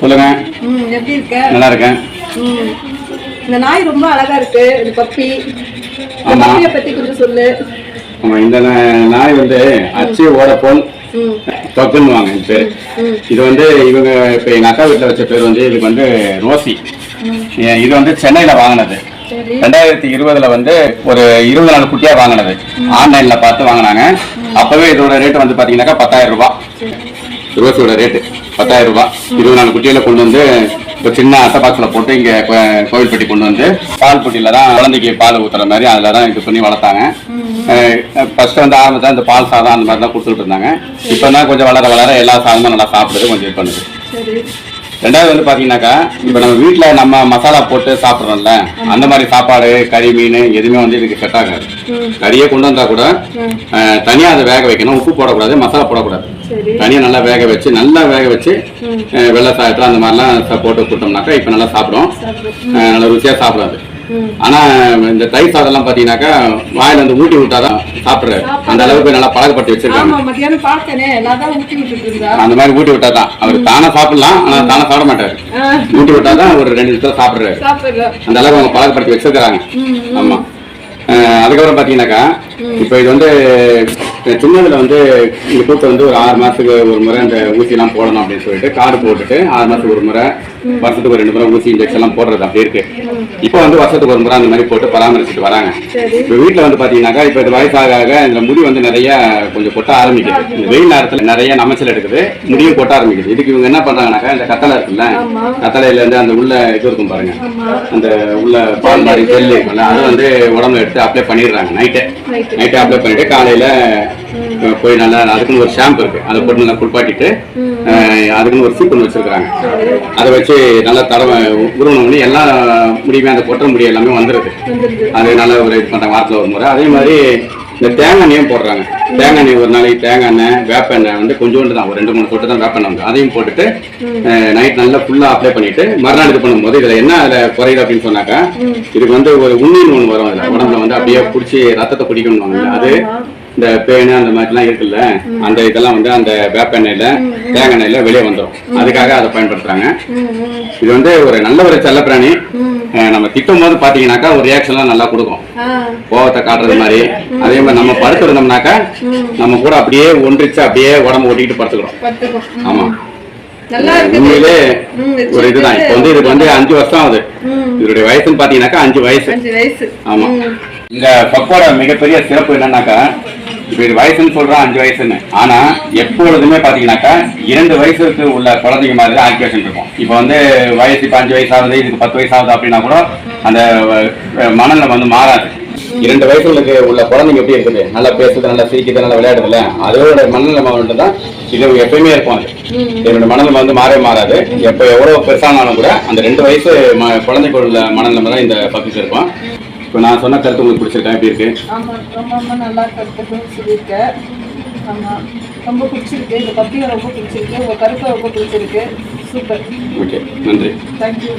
சொல்லுங்க. எப்படி இருக்க? நல்லா இருக்கேன். இந்த நாய் ரொம்ப அழகா இருக்கு. இந்த பப்பி. இந்த பப்பியை பத்தி கொஞ்சம் சொல்லு. ஆமா, இந்த நாய் வந்து அச்சு ஓடப்போல் தொக்குன்னுவாங்க இந்த பேரு. இது வந்து இவங்க இப்ப எங்க அக்கா வீட்டுல வச்ச பேர் வந்து இதுக்கு வந்து ரோசி. இது வந்து சென்னையில வாங்கினது. 2020 வந்து ஒரு 24 குட்டியா வாங்கினது. ஆன்லைன்ல பார்த்து வாங்கினாங்க. அப்பவே இதோட ரேட் வந்து பாத்தீங்கன்னாக்கா 10,000 ரூபாய். ரோசியோட ரேட்டு 10,000 ரூபாய். 24 குட்டியில கொண்டு வந்து ஒரு சின்ன அட்டை பாக்ஸ்ல போட்டு இங்க கோவில்பட்டி கொண்டு வந்து பால் பொட்டியில தான் குழந்தைக்கு பால் ஊத்துற மாதிரி அதுல தான் இது பண்ணி வளர்த்தாங்க. ஃபர்ஸ்ட் வந்து ஆரம்பிச்சா இந்த பால் சாதம் அந்த மாதிரி தான் கொடுத்துட்டு இருந்தாங்க. இப்பதான் கொஞ்சம் வளர வளர எல்லா சாதமும் நல்லா சாப்பிடுறது கொஞ்சம் இது பண்ணுது. ரெண்டாவது வந்து பாத்தீங்கன்னாக்கா இப்ப நம்ம வீட்டுல நம்ம மசாலா போட்டு சாப்பிடுறோம்ல, அந்த மாதிரி சாப்பாடு கறி மீன் எதுவுமே வந்து இதுக்கு செட் ஆகாது. கறியை கொண்டு வந்தா கூட தனியா அதை வேக வைக்கணும். உப்பு போடக்கூடாது, மசாலா போடக்கூடாது. தனியா நல்லா வேக வச்சு வெள்ளை சாயத்துல அந்த மாதிரிலாம் போட்டு கொடுத்தோம்னாக்கா இப்ப நல்லா சாப்பிடும். நல்லா ருச்சியா சாப்பிடாது. ஆனா இந்த தயிர் சாதம் எல்லாம் பாத்தீங்கன்னாக்கா வாயில வந்து ஊட்டி விட்டாதான் சாப்பிடுறாரு. அந்த அளவுக்கு நல்லா பழக்கப்பட்டு வச்சிருக்காங்க. அந்த மாதிரி ஊட்டி விட்டாதான் அவர் தானே சாப்பிடலாம். ஆனா தானே சாப்பிட மாட்டாரு. ஊட்டி விட்டாதான் ஒரு 2 நிமிஷம் சாப்பிடுறாரு. அந்த அளவுக்கு அவங்க பழக்கப்படுத்தி வச்சிருக்காங்க. ஆமா. அதுக்கப்புறம் பாத்தீங்கன்னாக்கா இப்ப இது வந்து சின்னதுல வந்து இந்த கூட்டை வந்து ஒரு 6 மாசத்துக்கு ஒரு முறை இந்த ஊசி எல்லாம் போடணும் அப்படின்னு சொல்லிட்டு கார்டு போட்டுட்டு 6 மாசத்துக்கு ஒரு முறை, வருஷத்துக்கு ஒரு 2 முறை ஊசி இன்ஜெக்ஷன் எல்லாம் போடுறது அப்படி இருக்கு. இப்ப வந்து வருஷத்துக்கு ஒரு முறை அந்த மாதிரி போட்டு பராமரிச்சுட்டு வராங்க. இப்ப வீட்டுல வந்து பாத்தீங்கன்னாக்கா இப்ப இது வயசாக இந்த முடி வந்து நிறைய கொஞ்சம் கொட்ட ஆரம்பிக்குது. இந்த வெயில் நேரத்துல நிறைய நமைச்சல் எடுக்குது, முடியும் கொட்ட ஆரம்பிக்குது. இதுக்கு இவங்க என்ன பண்றாங்கன்னாக்கா இந்த கத்தலை இருக்குல்ல, கத்தலையில இருந்து அந்த உள்ள இது இருக்கும் பாருங்க, அந்த உள்ள பால் மாதிரி ஜெல் இருக்குல்ல, அது வந்து உடம்புல எடுத்து அப்ளை பண்ணிடுறாங்க. நைட்டே அப்ளை பண்ணிட்டு காலையில போய் நல்லா அதுக்குன்னு ஒரு ஷாம்பு இருக்கு, அதை போட்டு நல்லா குளிப்பாட்டிட்டு அதுக்குன்னு ஒரு சீப் ஒன்று வச்சிருக்காங்க. அதை வச்சு நல்லா தடவை உருவணம் எல்லா முடியுமே அந்த கொட்ட முடி எல்லாமே வந்துருது. அது நல்லா ஒரு இது பண்றாங்க வாரத்தில் ஒரு முறை. அதே மாதிரி இந்த தேங்காய் எண்ணெயும் போடுறாங்க. தேங்காய் எண்ணெய் ஒரு நாளைக்கு தேங்காய் எண்ணெய் வேப்பெண்ணெய் வந்து கொஞ்சோண்டு தான், ஒரு 2-3 சொட்டு தான் வேப்பெண்ணெய் வந்து அதையும் போட்டுட்டு நைட் நல்லா ஃபுல்லா அப்ளை பண்ணிட்டு மறுநாள் இது பண்ணும்போது இதுல என்ன அதுல குறையுது அப்படின்னு சொன்னாக்கா இதுக்கு வந்து ஒரு உண்ணின்னு ஒண்ணு வரும். அதுல உடம்புல வந்து அப்படியே பிடிச்சி ரத்தத்தை குடிக்கணும். அது இந்த பேனு அந்த மாதிரிலாம் இருக்குல்ல, அந்த இதெல்லாம் வந்து அந்த வேப்பெண்ணெயில தேங்காய் எண்ணெயில வெளியே வந்துடும். அதுக்காக அதை பயன்படுத்துறாங்க. இது வந்து ஒரு நல்ல ஒரு செல்ல பிராணி. நம்ம திட்டும் போது பாத்தீங்கன்னாக்கா ஒரு ரியாக்ஷன்லாம் நல்லா கொடுக்கும், கோவத்தை காட்டுறது மாதிரி. அதே மாதிரி நம்ம படுத்துருந்தோம்னாக்கா நம்ம கூட அப்படியே ஒன்றிச்சு அப்படியே உடம்பு ஓட்டிக்கிட்டு படுத்துக்கிறோம். ஆமா, உண்மையிலே ஒரு இதுதான். இப்ப வந்து இதுக்கு வந்து 5 வருஷம் ஆகுது. இதனுடைய வயசுன்னு பாத்தீங்கன்னாக்கா 5 வயசு. ஆமா. இந்த பக்கோட மிகப்பெரிய சிறப்பு என்னன்னாக்கா இப்ப இது வயசுன்னு சொல்றான் 5 வயசுன்னு, ஆனா எப்பொழுதுமே பாத்தீங்கன்னாக்கா 2 வயசுக்கு உள்ள குழந்தைங்க மாதிரி தான் ஆக்டிவேஷன் இருக்கும். இப்ப வந்து வயசு இப்ப 5 வயசு ஆகுது, இதுக்கு 10 வயசு ஆகுது அப்படின்னா கூட அந்த மனநிலை வந்து மாறாது. 2 வயசுகளுக்கு உள்ள குழந்தைங்க எப்படி இருக்குது, நல்லா பேசுது, நல்லா சிரிக்குது, நல்லா விளையாடுதுல, அதோட மனநிலைமை வந்து தான் இது எப்பயுமே இருக்கும். அது என்னோட மனநிலைமை வந்து மாறாது. எப்ப எவ்வளவு பெருசானாலும் கூட அந்த 2 வயசு குழந்தைக்கு உள்ள மனநிலைமை தான் இந்த பக்கத்துக்கு இருக்கும். இப்போ நான் சொன்ன கருத்து உங்களுக்கு பிடிச்சிருக்கேன், எப்படி இருக்கு? ஆமாம், ரொம்ப நல்லா கருத்துன்னு சொல்லியிருக்கேன். ஆமாம், ரொம்ப பிடிச்சிருக்கு. இந்த பப்பியை ரொம்ப பிடிச்சிருக்கு, உங்கள் கருத்தை ரொம்ப பிடிச்சிருக்கு. சூப்பர். ஓகே, நன்றி. தேங்க்யூ.